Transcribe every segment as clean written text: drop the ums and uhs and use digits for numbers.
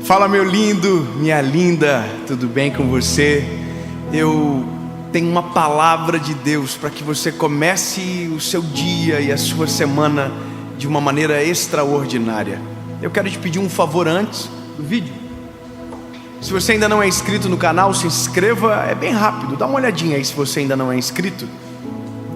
Fala, meu lindo, minha linda, tudo bem com você? Eu tenho uma palavra de Deus para que você comece o seu dia e a sua semana de uma maneira extraordinária. Eu quero te pedir um favor antes do vídeo. Se você ainda não é inscrito no canal, se inscreva, é bem rápido, dá uma olhadinha aí se você ainda não é inscrito.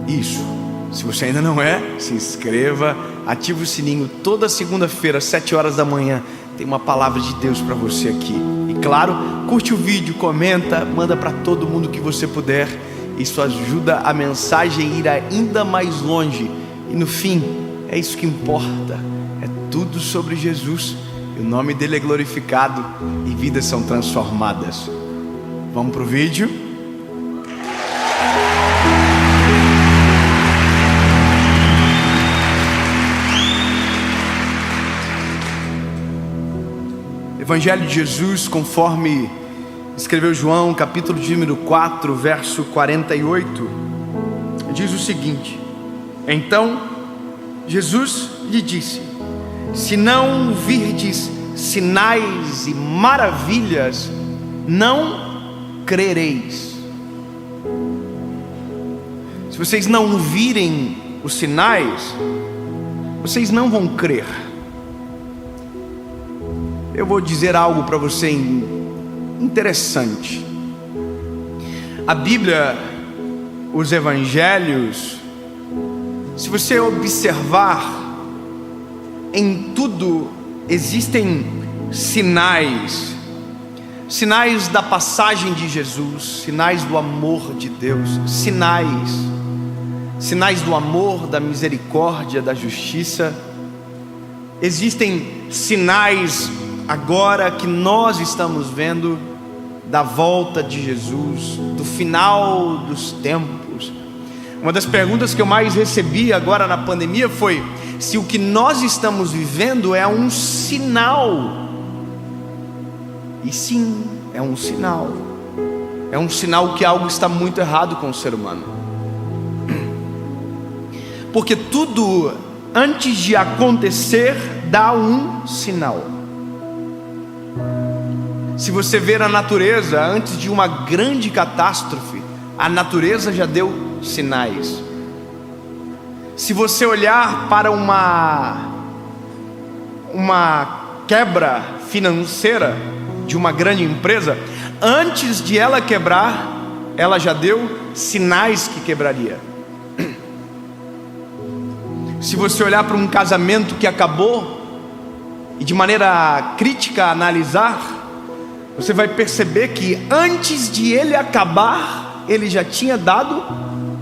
Isso, se você ainda não é, se inscreva, ativa o sininho. Toda segunda-feira, às 7 horas da manhã, tem uma palavra de Deus para você aqui. E claro, curte o vídeo, comenta, manda para todo mundo que você puder. Isso ajuda a mensagem a ir ainda mais longe. E no fim, é isso que importa. É tudo sobre Jesus. E o nome dele é glorificado e vidas são transformadas. Vamos para o vídeo? Evangelho de Jesus, conforme escreveu João, capítulo de número 4, verso 48, diz o seguinte: Então Jesus lhe disse: Se não virdes sinais e maravilhas, não crereis. Se vocês não virem os sinais, vocês não vão crer. Eu vou dizer algo para você interessante. A Bíblia, os Evangelhos, se você observar, em tudo existem sinais. Sinais da passagem de Jesus, sinais do amor de Deus, sinais do amor, da misericórdia, da justiça. Existem sinais agora que nós estamos vendo da volta de Jesus, do final dos tempos. Uma das perguntas que eu mais recebi agora na pandemia foi se o que nós estamos vivendo é um sinal. E sim, é um sinal. É um sinal que algo está muito errado com o ser humano. Porque tudo antes de acontecer dá um sinal. Se você ver a natureza, antes de uma grande catástrofe, a natureza já deu sinais. Se você olhar para uma quebra financeira de uma grande empresa, antes de ela quebrar, ela já deu sinais que quebraria. Se você olhar para um casamento que acabou e de maneira crítica analisar, você vai perceber que antes de ele acabar, ele já tinha dado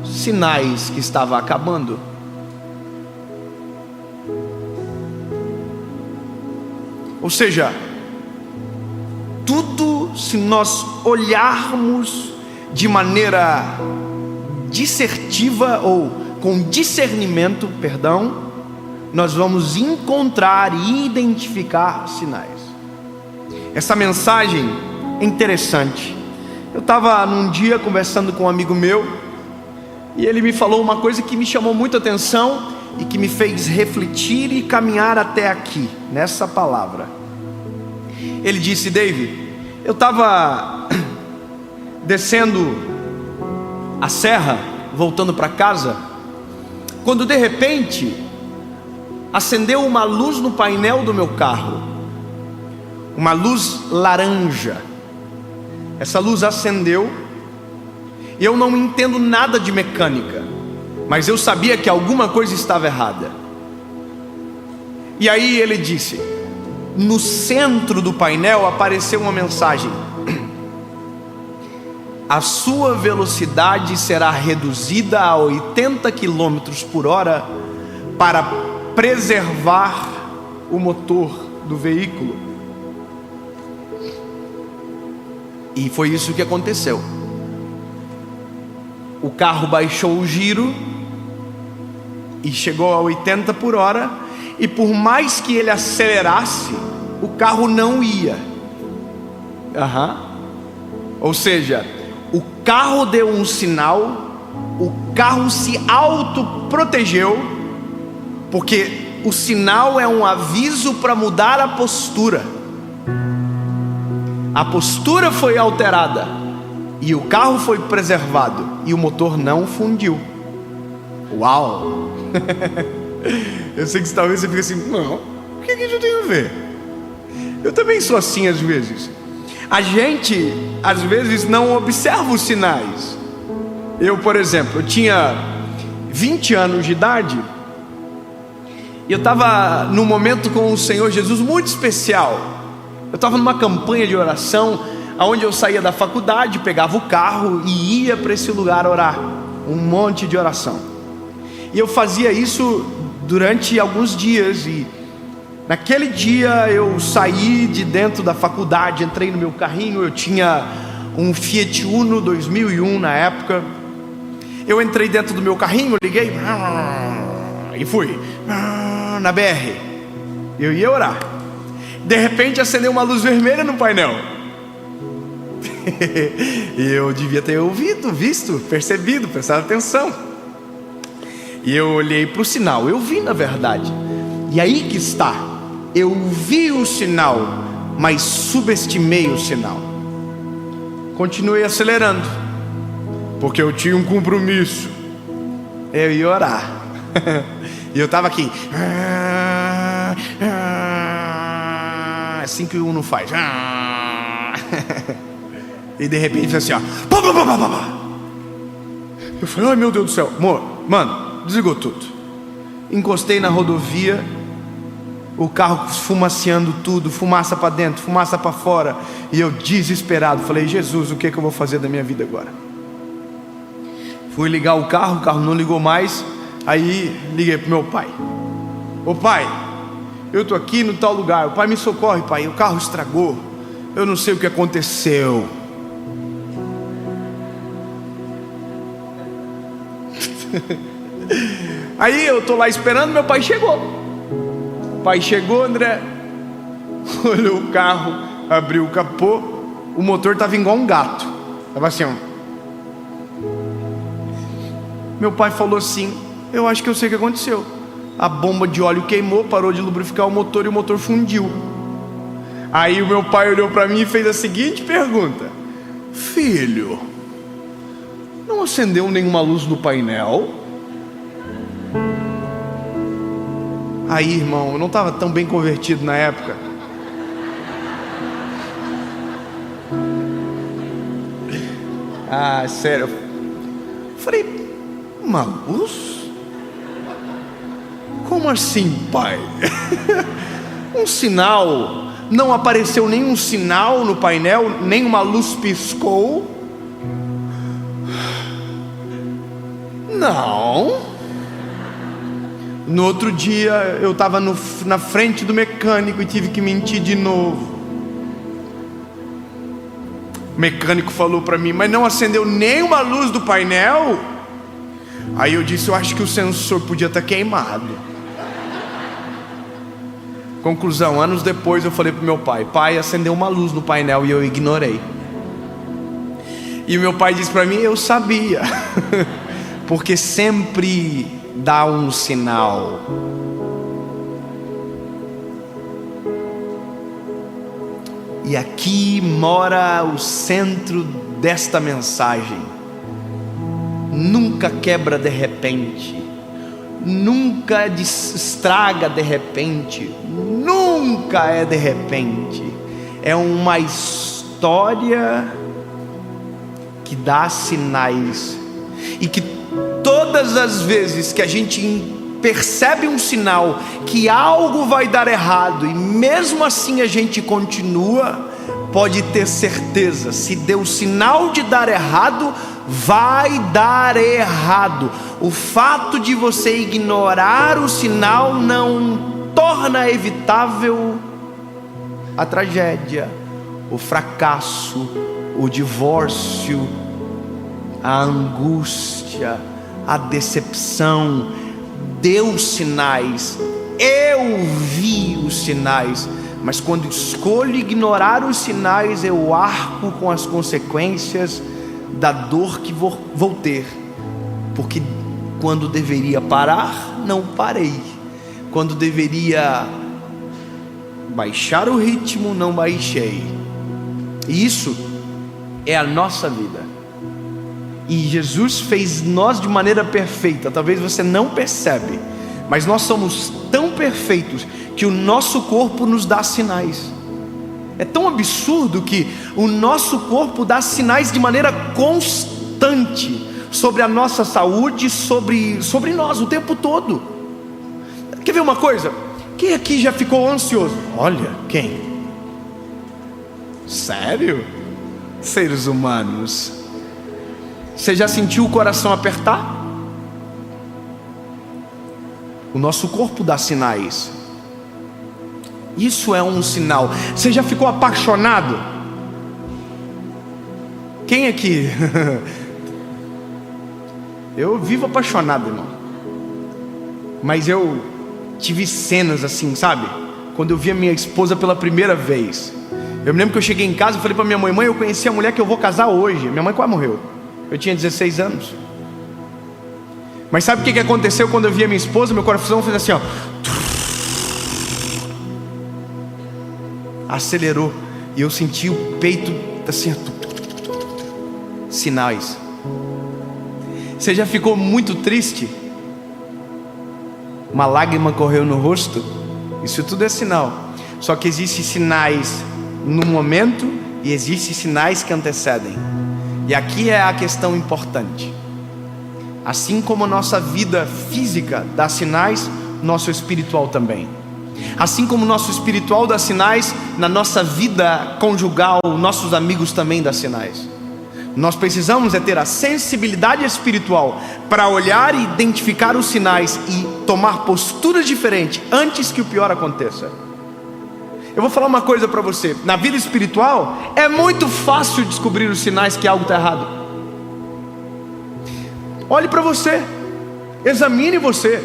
sinais que estava acabando. Ou seja, tudo, se nós olharmos de maneira dissertiva ou com discernimento, nós vamos encontrar e identificar sinais. Essa mensagem é interessante. Eu estava num dia conversando com um amigo meu e ele me falou uma coisa que me chamou muita atenção e que me fez refletir e caminhar até aqui, nessa palavra. Ele disse: David, eu estava descendo a serra, voltando para casa, quando de repente acendeu uma luz no painel do meu carro. Uma luz laranja. Essa luz acendeu. E eu não entendo nada de mecânica, mas eu sabia que alguma coisa estava errada. E aí ele disse: no centro do painel apareceu uma mensagem: a sua velocidade será reduzida a 80 km por hora para preservar o motor do veículo. E foi isso que aconteceu. O carro baixou o giro e chegou a 80 por hora. E por mais que ele acelerasse, o carro não ia. Ou seja, o carro deu um sinal, o carro se autoprotegeu, porque o sinal é um aviso para mudar a postura. a postura foi alterada e o carro foi preservado e o motor não fundiu. Uau! Eu sei que talvez você fique assim, não, o que isso tem a ver? Eu também sou assim às vezes. A gente às vezes não observa os sinais. Eu, por exemplo, eu tinha 20 anos de idade e eu estava num momento com o Senhor Jesus muito especial. Eu estava numa campanha de oração, onde eu saía da faculdade, pegava o carro e ia para esse lugar orar, um monte de oração. E eu fazia isso durante alguns dias, e naquele dia eu saí de dentro da faculdade, entrei no meu carrinho, eu tinha um Fiat Uno 2001 na época. Eu entrei dentro do meu carrinho, liguei e fui na BR. Eu ia orar. De repente acendeu uma luz vermelha no painel. Eu devia ter ouvido, visto, percebido, prestado atenção. E eu olhei para o sinal, eu vi na verdade. E aí que está, eu vi o sinal, mas subestimei o sinal. Continuei acelerando, porque eu tinha um compromisso. Eu ia orar. E eu estava aqui. Assim que o Uno faz. E de repente assim, ó. Eu falei, ai meu Deus do céu. Mano, desligou tudo. Encostei na rodovia, o carro fumaceando tudo, fumaça para dentro, fumaça para fora. E eu desesperado, falei, Jesus, o que é que eu vou fazer da minha vida agora? Fui ligar o carro não ligou mais. Aí liguei pro meu pai. Ô pai, eu tô aqui no tal lugar. O pai, me socorre, pai, o carro estragou. Eu não sei o que aconteceu. Aí eu tô lá esperando, meu pai chegou. O pai chegou, André, olhou o carro, abriu o capô. O motor tava igual um gato. Tava assim, ó. Meu pai falou assim, eu acho que eu sei o que aconteceu. A bomba de óleo queimou, parou de lubrificar o motor e o motor fundiu. Aí o meu pai olhou para mim e fez a seguinte pergunta: filho, não acendeu nenhuma luz no painel? Aí, irmão, eu não estava tão bem convertido na época. Ah, sério. Eu falei, uma luz? Como assim, pai? Um sinal? Não apareceu nenhum sinal no painel, nenhuma luz piscou? Não. No outro dia eu estava na frente do mecânico e tive que mentir de novo. O mecânico falou para mim, mas não acendeu nenhuma luz do painel? Aí eu disse, eu acho que o sensor podia estar queimado. Conclusão, anos depois eu falei pro meu pai, pai, acendeu uma luz no painel e eu ignorei. E o meu pai disse para mim, eu sabia. Porque sempre dá um sinal. E aqui mora o centro desta mensagem. Nunca quebra de repente, nunca estraga de repente, nunca é de repente. É uma história que dá sinais, e que todas as vezes que a gente percebe um sinal que algo vai dar errado e mesmo assim a gente continua, pode ter certeza, se deu sinal de dar errado, vai dar errado. O fato de você ignorar o sinal não torna evitável a tragédia, o fracasso, o divórcio, a angústia, a decepção. Deu sinais, eu vi os sinais, mas quando escolho ignorar os sinais, eu arco com as consequências da dor que vou ter, porque quando deveria parar, não parei, quando deveria baixar o ritmo, não baixei. E isso é a nossa vida. E Jesus fez nós de maneira perfeita. Talvez você não percebe, mas nós somos tão perfeitos que o nosso corpo nos dá sinais. É tão absurdo que o nosso corpo dá sinais de maneira constante sobre a nossa saúde, sobre nós o tempo todo. Quer ver uma coisa? Quem aqui já ficou ansioso? Olha, quem? Sério? Seres humanos. Você já sentiu o coração apertar? O nosso corpo dá sinais. Isso é um sinal. Você já ficou apaixonado? Quem aqui? Eu vivo apaixonado, irmão. Mas eu tive cenas assim, sabe? Quando eu vi a minha esposa pela primeira vez. Eu me lembro que eu cheguei em casa e falei para minha mãe: mãe, eu conheci a mulher que eu vou casar hoje. Minha mãe quase morreu. Eu tinha 16 anos. Mas sabe o que aconteceu quando eu vi a minha esposa? Meu coração fez assim, ó. Acelerou. E eu senti o peito assim, sinais. Você já ficou muito triste? Uma lágrima correu no rosto? Isso tudo é sinal. Só que existem sinais no momento e existem sinais que antecedem. E aqui é a questão importante. Assim como a nossa vida física dá sinais, nosso espiritual também. Assim como o nosso espiritual dá sinais, na nossa vida conjugal, nossos amigos também dão sinais. Nós precisamos ter a sensibilidade espiritual para olhar e identificar os sinais e tomar posturas diferentes antes que o pior aconteça. Eu vou falar uma coisa para você: na vida espiritual é muito fácil descobrir os sinais que algo está errado. Olhe para você, examine você.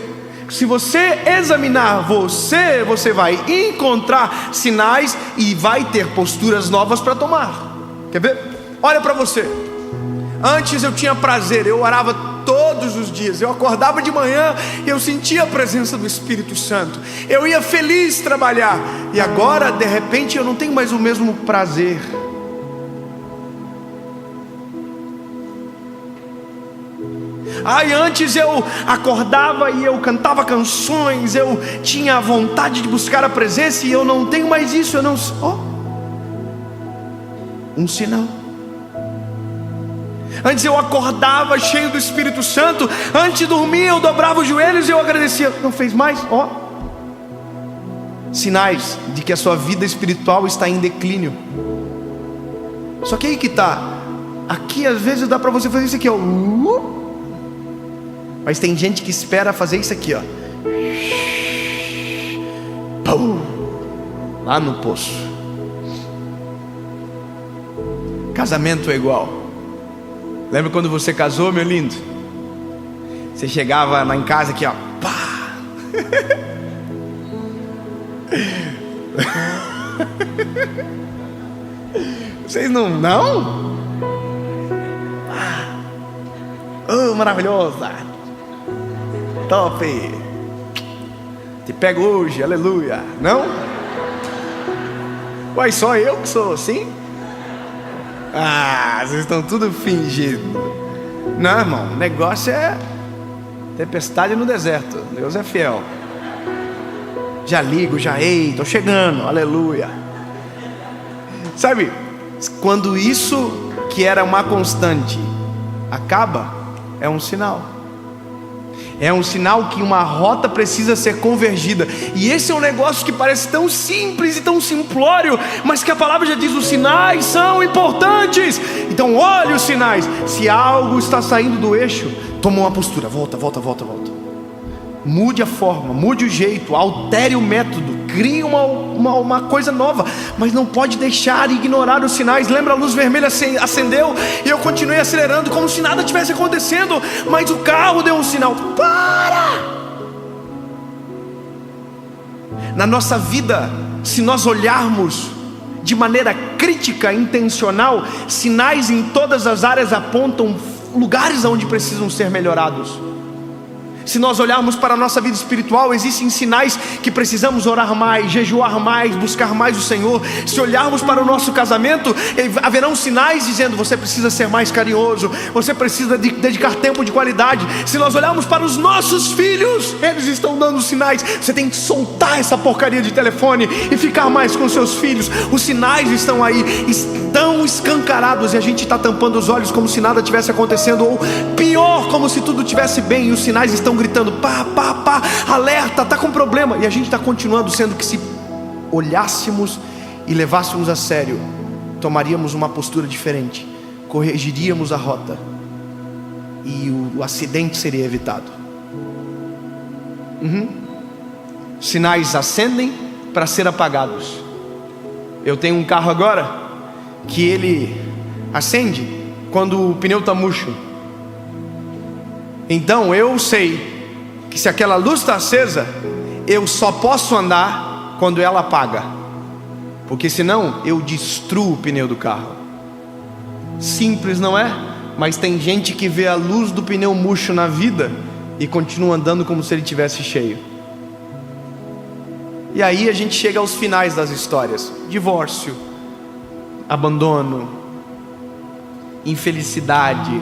Se você examinar você, você vai encontrar sinais e vai ter posturas novas para tomar. Quer ver? Olha para você. Antes eu tinha prazer, eu orava todos os dias, eu acordava de manhã e eu sentia a presença do Espírito Santo, eu ia feliz trabalhar. E agora de repente eu não tenho mais o mesmo prazer. Antes eu acordava e eu cantava canções, eu tinha a vontade de buscar a presença, e eu não tenho mais isso. Eu não sou um sinal. Antes eu acordava cheio do Espírito Santo, antes de dormir eu dobrava os joelhos e eu agradecia. Não fez mais? Sinais de que a sua vida espiritual está em declínio. Só que aí que está. Aqui às vezes dá para você fazer isso aqui, ó. Mas tem gente que espera fazer isso aqui, ó. Pum, lá no poço. Casamento é igual. Lembra quando você casou, meu lindo? Você chegava lá em casa aqui, ó. Pá. Vocês não? Oh, maravilhosa. Top. Te pego hoje, aleluia. Não? Uai, só eu que sou assim? Vocês estão tudo fingindo. Não, irmão, o negócio é tempestade no deserto. Deus é fiel. Já ligo, ei, tô chegando, aleluia. Sabe, quando isso que era uma constante acaba, é um sinal. É um sinal que uma rota precisa ser convergida. E esse é um negócio que parece tão simples e tão simplório, mas que a palavra já diz: os sinais são importantes. Então olhe os sinais. Se algo está saindo do eixo, toma uma postura, volta. Mude a forma, mude o jeito, altere o método, crie uma coisa nova. Mas não pode deixar de ignorar os sinais. Lembra, a luz vermelha acendeu e eu continuei acelerando como se nada tivesse acontecendo, mas o carro deu um sinal: para! Na nossa vida, se nós olharmos de maneira crítica, intencional, sinais em todas as áreas apontam lugares onde precisam ser melhorados. Se nós olharmos para a nossa vida espiritual, existem sinais que precisamos orar mais, jejuar mais, buscar mais o Senhor. Se olharmos para o nosso casamento, haverão sinais dizendo: você precisa ser mais carinhoso, você precisa dedicar tempo de qualidade. Se nós olharmos para os nossos filhos, eles estão dando sinais. Você tem que soltar essa porcaria de telefone e ficar mais com seus filhos. Os sinais estão aí, estão escancarados, e a gente está tampando os olhos como se nada tivesse acontecendo, ou pior, como se tudo estivesse bem, e os sinais estão gritando: pá, pá, pá, alerta, está com problema. E a gente está continuando, sendo que se olhássemos e levássemos a sério, tomaríamos uma postura diferente, corrigiríamos a rota, e o acidente seria evitado. Sinais acendem para ser apagados. Eu tenho um carro agora que ele acende quando o pneu está murcho. Então eu sei que se aquela luz está acesa, eu só posso andar quando ela apaga, porque senão eu destruo o pneu do carro. Simples, não é? Mas tem gente que vê a luz do pneu murcho na vida e continua andando como se ele tivesse cheio. E aí a gente chega aos finais das histórias: divórcio, abandono, infelicidade,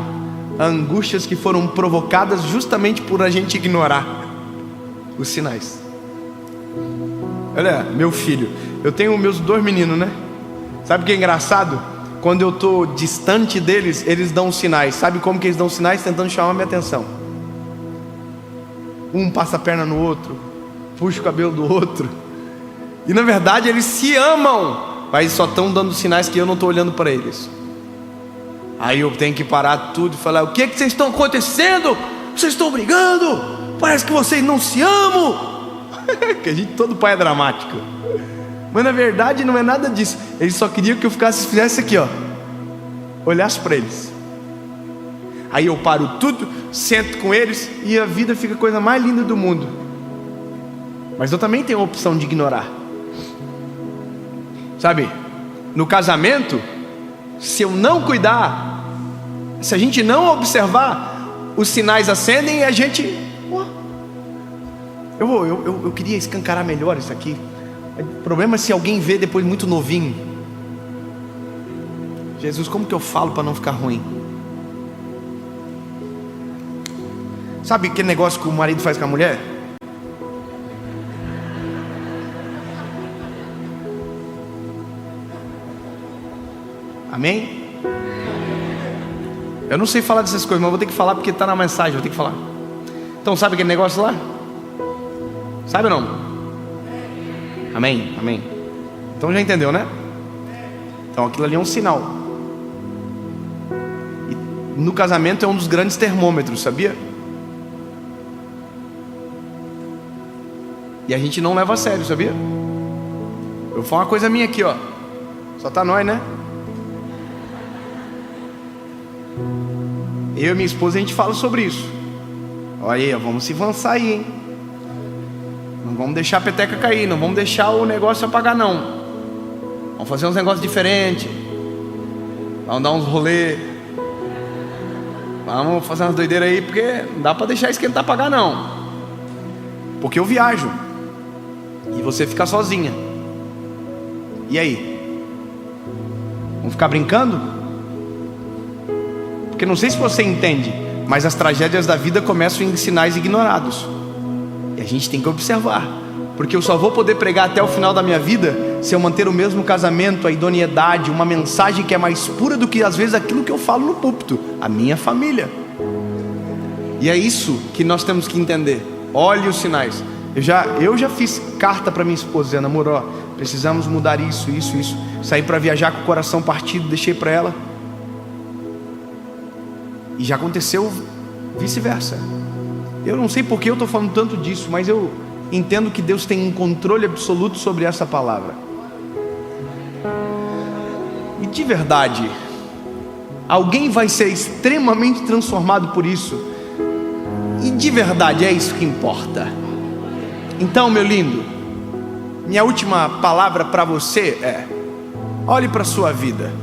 angústias que foram provocadas justamente por a gente ignorar os sinais. Olha, meu filho, eu tenho meus 2 meninos, né? Sabe o que é engraçado? Quando eu estou distante deles, eles dão sinais. Sabe como que eles dão sinais? Tentando chamar minha atenção. Um passa a perna no outro, puxa o cabelo do outro, e na verdade eles se amam, mas só estão dando sinais que eu não estou olhando para eles. Aí eu tenho que parar tudo e falar: o que vocês estão acontecendo? Vocês estão brigando? Parece que vocês não se amam. Que a gente, todo pai é dramático, mas na verdade não é nada disso. Eles só queriam que eu fizesse aqui, ó, olhasse para eles. Aí eu paro tudo, sento com eles, e a vida fica a coisa mais linda do mundo. Mas eu também tenho a opção de ignorar. Sabe, no casamento, se eu não cuidar, se a gente não observar, os sinais acendem e a gente... Eu queria escancarar melhor isso aqui. O problema é se alguém vê depois muito novinho. Jesus, como que eu falo para não ficar ruim? Sabe aquele negócio que o marido faz com a mulher? Amém? Eu não sei falar dessas coisas, mas vou ter que falar porque está na mensagem, vou ter que falar. Então, sabe aquele negócio lá? Sabe ou não? Amém? Amém. Então já entendeu, né? Então aquilo ali é um sinal. E no casamento é um dos grandes termômetros, sabia? E a gente não leva a sério, sabia? Eu vou falar uma coisa minha aqui, ó. Só tá nós, né? Eu e minha esposa, a gente fala sobre isso. Olha aí, vamos se avançar aí, hein? Não vamos deixar a peteca cair, não vamos deixar o negócio apagar, não. Vamos fazer uns negócios diferentes. Vamos dar uns rolê. Vamos fazer umas doideiras aí, porque não dá para deixar esquentar apagar, não. Porque eu viajo e você fica sozinha. E aí? Vamos ficar brincando? Porque não sei se você entende, mas as tragédias da vida começam em sinais ignorados. E a gente tem que observar, porque eu só vou poder pregar até o final da minha vida se eu manter o mesmo casamento, a idoneidade, uma mensagem que é mais pura do que às vezes aquilo que eu falo no púlpito, a minha família. E é isso que nós temos que entender. Olhe os sinais. Eu já fiz carta para minha esposa dizendo: amor, ó, precisamos mudar isso. Saí para viajar com o coração partido, deixei para ela. E já aconteceu vice-versa. Eu não sei porque eu estou falando tanto disso, mas eu entendo que Deus tem um controle absoluto sobre essa palavra. E de verdade, alguém vai ser extremamente transformado por isso. E de verdade é isso que importa. Então, meu lindo, minha última palavra para você é: olhe para a sua vida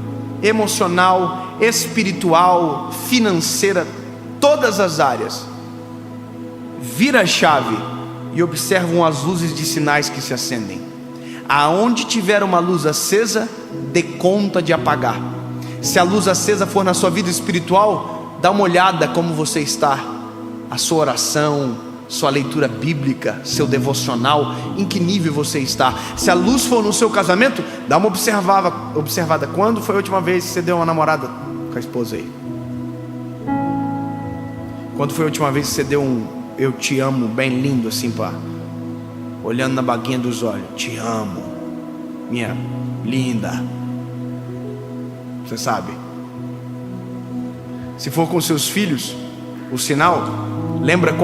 emocional, espiritual, financeira, todas as áreas. vira a chave e observam as luzes de sinais que se acendem. Aonde tiver uma luz acesa, dê conta de apagar. Se a luz acesa for na sua vida espiritual, dá uma olhada como você está, a sua oração, sua leitura bíblica, seu devocional, em que nível você está. Se a luz for no seu casamento, dá uma observada. Quando foi a última vez que você deu uma namorada com a esposa aí? Quando foi a última vez que você deu um eu te amo bem lindo assim, pá, olhando na baguinha dos olhos? Te amo, minha linda. Você sabe. Se for com seus filhos, o sinal, lembra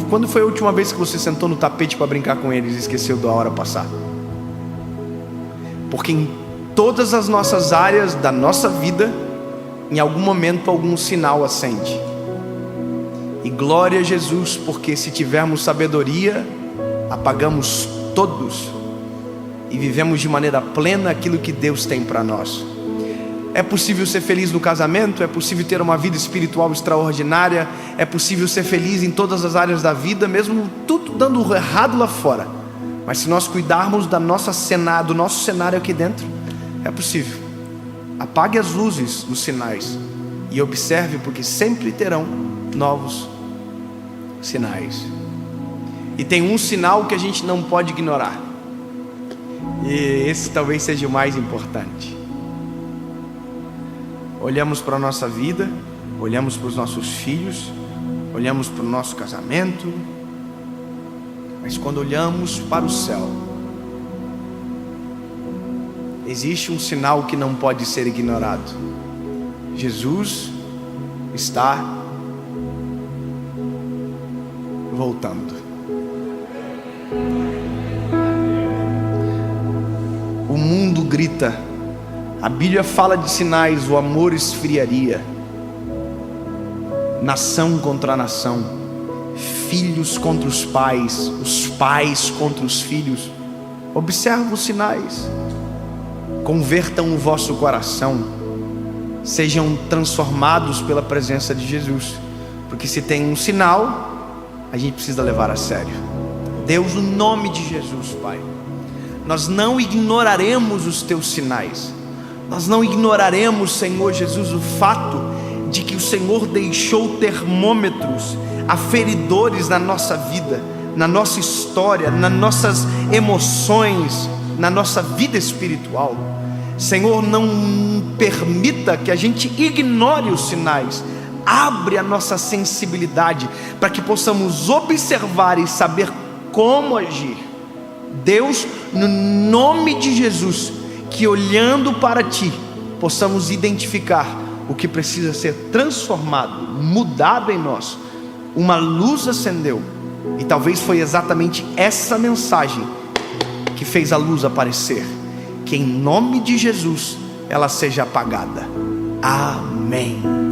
quando foi a última vez que você sentou no tapete para brincar com eles e esqueceu da hora passar? Porque em todas as nossas áreas da nossa vida, em algum momento algum sinal acende. E glória a Jesus, porque se tivermos sabedoria, apagamos todos e vivemos de maneira plena aquilo que Deus tem para nós. É possível ser feliz no casamento, é possível ter uma vida espiritual extraordinária, é possível ser feliz em todas as áreas da vida, mesmo tudo dando errado lá fora. Mas se nós cuidarmos do nosso cenário aqui dentro, é possível. Apague as luzes dos sinais e observe, porque sempre terão novos sinais. E tem um sinal que a gente não pode ignorar, e esse talvez seja o mais importante. Olhamos para a nossa vida, olhamos para os nossos filhos, olhamos para o nosso casamento, mas quando olhamos para o céu, existe um sinal que não pode ser ignorado. Jesus está voltando. O mundo grita, a Bíblia fala de sinais, o amor esfriaria, nação contra nação, filhos contra os pais contra os filhos. Observa os sinais. Convertam o vosso coração, sejam transformados pela presença de Jesus, porque se tem um sinal, a gente precisa levar a sério. Deus, no nome de Jesus, Pai, nós não ignoraremos os teus sinais, nós não ignoraremos, Senhor Jesus, o fato de que o Senhor deixou termômetros aferidores na nossa vida, na nossa história, nas nossas emoções, na nossa vida espiritual. Senhor, não permita que a gente ignore os sinais. Abre a nossa sensibilidade para que possamos observar e saber como agir. Deus, no nome de Jesus, que olhando para Ti, possamos identificar o que precisa ser transformado, mudado em nós. Uma luz acendeu, e talvez foi exatamente essa mensagem que fez a luz aparecer. Que em nome de Jesus ela seja apagada. Amém.